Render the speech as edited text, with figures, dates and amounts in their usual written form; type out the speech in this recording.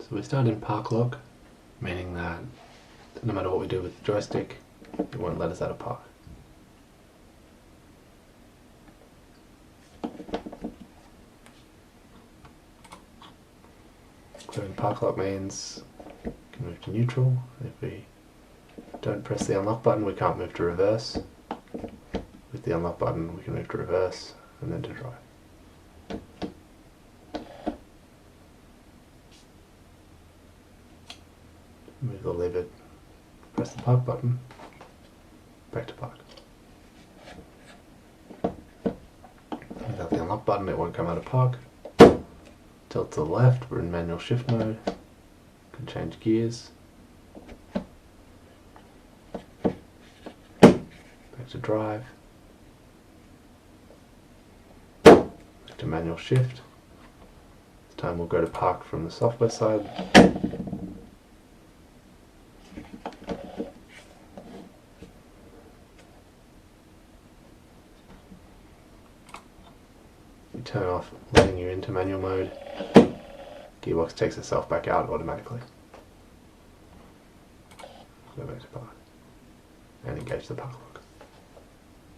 So we start in park lock, meaning that no matter what we do with the joystick, it won't let us out of park. So in park lock means we can move to neutral. If we don't press the unlock button, we can't move to reverse. With the unlock button, we can move to reverse and then to drive. Move the lever, press the park button, back to park. Without the unlock button, it won't come out of park. Tilt to the left, we're in manual shift mode. Can change gears. Back to drive. Back to manual shift. This time we'll go to park from the software side. You turn off, letting you into manual mode. Gearbox takes itself back out automatically. Go back to park and engage the park lock.